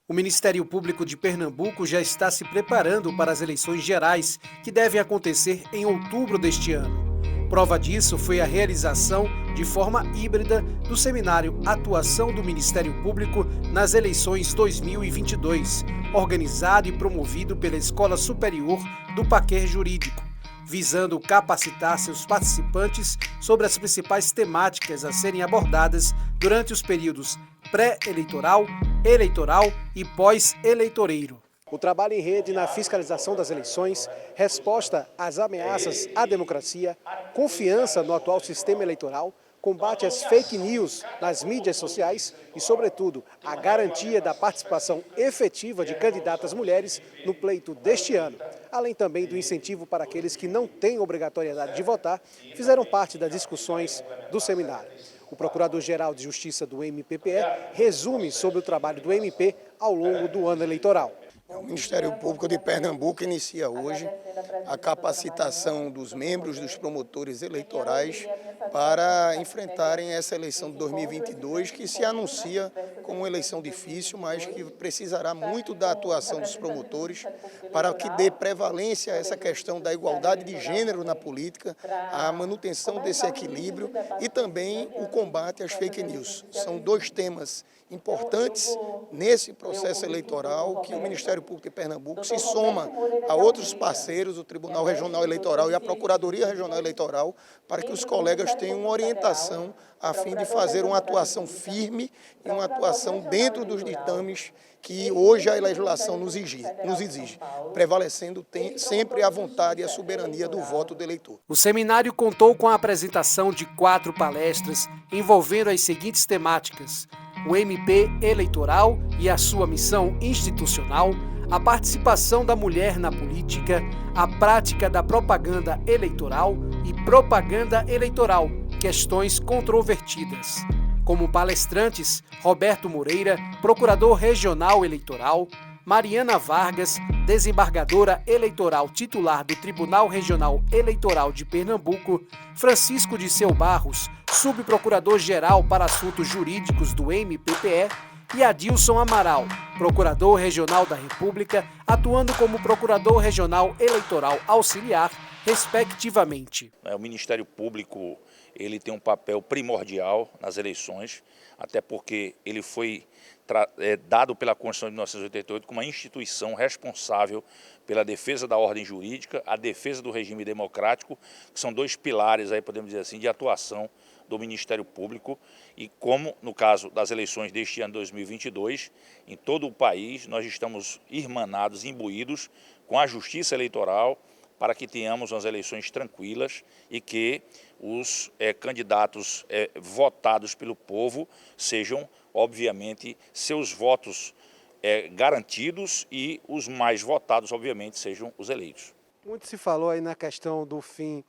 O Ministério Público de Pernambuco já está se preparando para as eleições gerais, que devem acontecer em outubro deste ano. Prova disso foi a realização, de forma híbrida, do seminário Atuação do Ministério Público nas Eleições 2022, organizado e promovido pela Escola Superior do Paquer Jurídico, visando capacitar seus participantes sobre as principais temáticas a serem abordadas durante os períodos pré-eleitoral, eleitoral e pós-eleitoreiro. O trabalho em rede na fiscalização das eleições, resposta às ameaças à democracia, confiança no atual sistema eleitoral, combate às fake news nas mídias sociais e, sobretudo, a garantia da participação efetiva de candidatas mulheres no pleito deste ano, além também do incentivo para aqueles que não têm obrigatoriedade de votar, fizeram parte das discussões do seminário. O Procurador-Geral de Justiça do MPPE resume sobre o trabalho do MP ao longo do ano eleitoral. O Ministério Público de Pernambuco inicia hoje a capacitação dos membros dos promotores eleitorais para enfrentarem essa eleição de 2022, que se anuncia como uma eleição difícil, mas que precisará muito da atuação dos promotores para que dê prevalência a essa questão da igualdade de gênero na política, a manutenção desse equilíbrio e também o combate às fake news. São dois temas importantes nesse processo eleitoral que o Ministério Público de Pernambuco se soma a outros parceiros, o Tribunal Regional Eleitoral e a Procuradoria Regional Eleitoral, para que os colegas tenham uma orientação a fim de fazer uma atuação firme e uma atuação dentro dos ditames que hoje a legislação nos exige, prevalecendo sempre a vontade e a soberania do voto do eleitor. O seminário contou com a apresentação de 4 palestras envolvendo as seguintes temáticas: o MP eleitoral e a sua missão institucional, a participação da mulher na política, a prática da propaganda eleitoral e propaganda eleitoral, questões controvertidas. Como palestrantes, Roberto Moreira, Procurador Regional Eleitoral, Mariana Vargas, desembargadora eleitoral titular do Tribunal Regional Eleitoral de Pernambuco, Francisco Disseu Barros, subprocurador-geral para assuntos jurídicos do MPPE, e Adilson Amaral, procurador regional da República, atuando como procurador regional eleitoral auxiliar, respectivamente. O Ministério Público ele tem um papel primordial nas eleições, até porque ele foi dado pela Constituição de 1988 como uma instituição responsável pela defesa da ordem jurídica, a defesa do regime democrático, que são dois pilares, aí podemos dizer assim, de atuação do Ministério Público. E como no caso das eleições deste ano 2022, em todo o país nós estamos irmanados, imbuídos com a justiça eleitoral, para que tenhamos umas eleições tranquilas e que os candidatos votados pelo povo sejam, obviamente, seus votos garantidos e os mais votados, obviamente, sejam os eleitos. Muito se falou aí na questão do fim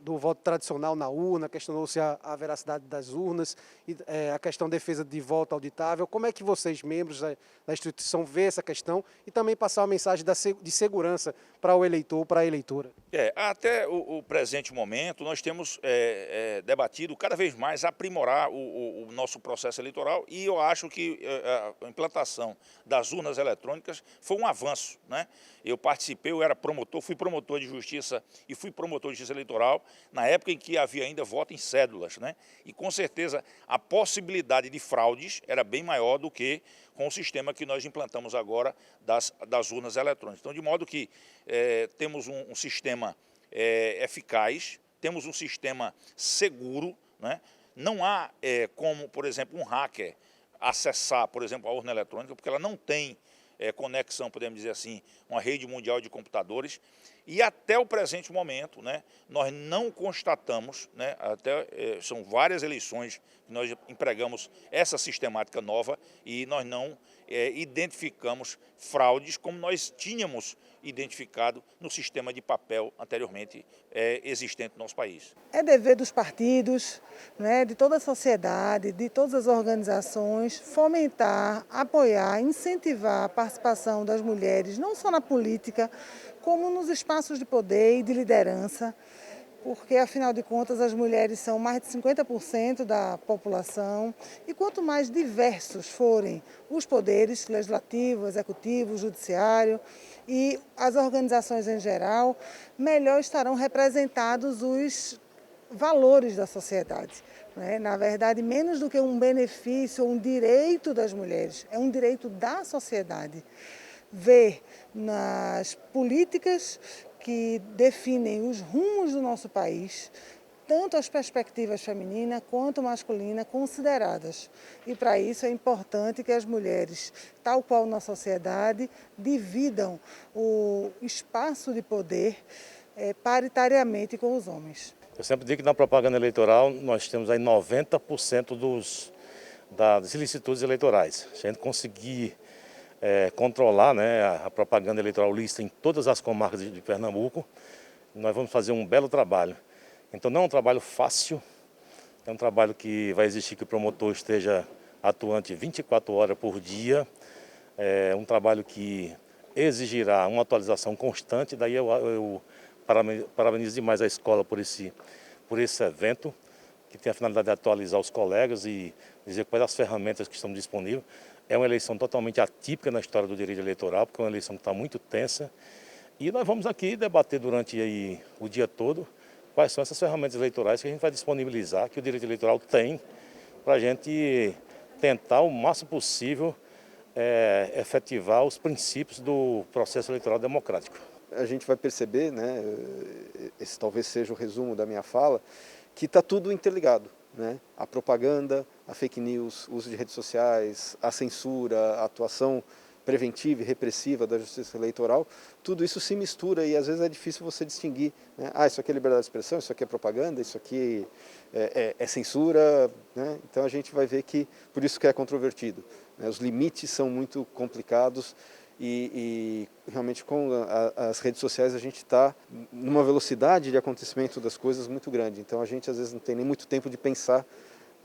do voto tradicional na urna, questionou-se a veracidade das urnas, e a questão da defesa de voto auditável. Como é que vocês, membros da instituição, vê essa questão e também passar uma mensagem de segurança para o eleitor, para a eleitora? Até o presente momento nós temos debatido cada vez mais aprimorar o nosso processo eleitoral, e eu acho que a implantação das urnas eletrônicas foi um avanço, né? Eu participei, eu era promotor, fui promotor de justiça e fui promotor de justiça eleitoral na época em que havia ainda voto em cédulas, né? E com certeza a possibilidade de fraudes era bem maior do que com o sistema que nós implantamos agora das urnas eletrônicas. Então, de modo que temos um sistema eficaz, temos um sistema seguro, né? Não há como, por exemplo, um hacker acessar, por exemplo, a urna eletrônica, porque ela não tem conexão, podemos dizer assim, uma rede mundial de computadores. E até o presente momento, né, nós não constatamos, né, são várias eleições que nós empregamos essa sistemática nova e nós não identificamos fraudes como nós tínhamos identificado no sistema de papel anteriormente existente no nosso país. É dever dos partidos, né, de toda a sociedade, de todas as organizações, fomentar, apoiar, incentivar a participação das mulheres, não só na política, como nos espaços de poder e de liderança, porque, afinal de contas, as mulheres são mais de 50% da população, e quanto mais diversos forem os poderes, legislativo, executivo, judiciário e as organizações em geral, melhor estarão representados os valores da sociedade. Na verdade, menos do que um benefício ou um direito das mulheres, é um direito da sociedade. Ver nas políticas que definem os rumos do nosso país, tanto as perspectivas feminina quanto masculina consideradas. E para isso é importante que as mulheres, tal qual na sociedade, dividam o espaço de poder paritariamente com os homens. Eu sempre digo que na propaganda eleitoral nós temos aí 90% das ilicitudes eleitorais. Se a gente conseguir controlar, né, a propaganda eleitoral lícita em todas as comarcas de Pernambuco, nós vamos fazer um belo trabalho. Então não é um trabalho fácil, é um trabalho que vai exigir que o promotor esteja atuante 24 horas por dia, é um trabalho que exigirá uma atualização constante, daí eu parabenizo demais a escola por esse evento, que tem a finalidade de atualizar os colegas e dizer quais as ferramentas que estão disponíveis. É uma eleição totalmente atípica na história do direito eleitoral, porque é uma eleição que está muito tensa. E nós vamos aqui debater durante aí o dia todo quais são essas ferramentas eleitorais que a gente vai disponibilizar, que o direito eleitoral tem, para a gente tentar o máximo possível efetivar os princípios do processo eleitoral democrático. A gente vai perceber, né, esse talvez seja o resumo da minha fala, que está tudo interligado, né? A propaganda, a fake news, o uso de redes sociais, a censura, a atuação preventiva e repressiva da justiça eleitoral, tudo isso se mistura e às vezes é difícil você distinguir, né? Isso aqui é liberdade de expressão, isso aqui é propaganda, isso aqui é censura, né? Então a gente vai ver que, por isso que é controvertido, né? Os limites são muito complicados e realmente com as redes sociais a gente está numa velocidade de acontecimento das coisas muito grande, então a gente às vezes não tem nem muito tempo de pensar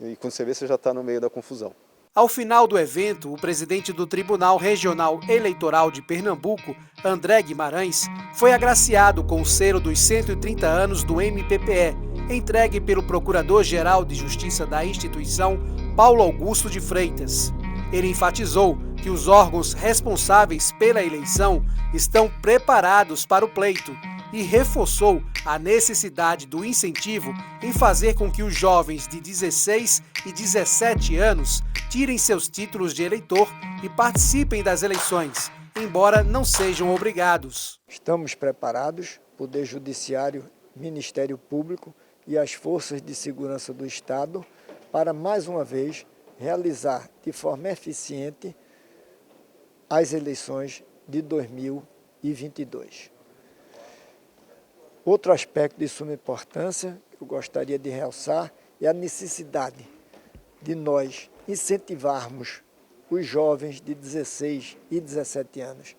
e quando você vê você já está no meio da confusão. Ao final do evento, o presidente do Tribunal Regional Eleitoral de Pernambuco, André Guimarães, foi agraciado com o selo dos 130 anos do MPPE, entregue pelo Procurador-Geral de Justiça da instituição, Paulo Augusto de Freitas. Ele enfatizou que os órgãos responsáveis pela eleição estão preparados para o pleito e reforçou a necessidade do incentivo em fazer com que os jovens de 16 e 17 anos tirem seus títulos de eleitor e participem das eleições, embora não sejam obrigados. Estamos preparados, Poder Judiciário, Ministério Público e as forças de segurança do Estado, para mais uma vez realizar de forma eficiente as eleições de 2022. Outro aspecto de suma importância que eu gostaria de realçar é a necessidade de nós incentivarmos os jovens de 16 e 17 anos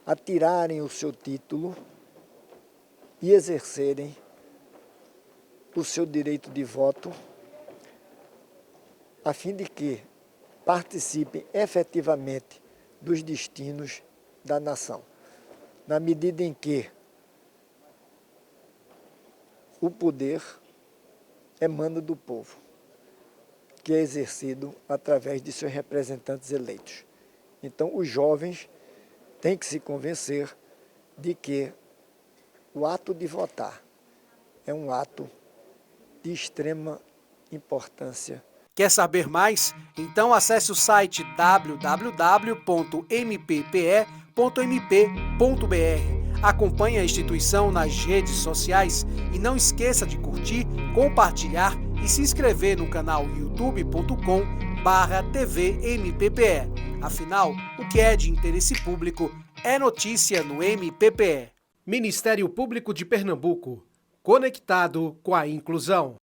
a tirarem o seu título e exercerem o seu direito de voto, a fim de que participem efetivamente dos destinos da nação, na medida em que o poder emana do povo, que é exercido através de seus representantes eleitos. Então, os jovens têm que se convencer de que o ato de votar é um ato de extrema importância. Quer saber mais? Então acesse o site www.mppe.mp.br. Acompanhe a instituição nas redes sociais e não esqueça de curtir, compartilhar e se inscrever no canal youtube.com/tvmppe. Afinal, o que é de interesse público é notícia no MPPE. Ministério Público de Pernambuco, conectado com a inclusão.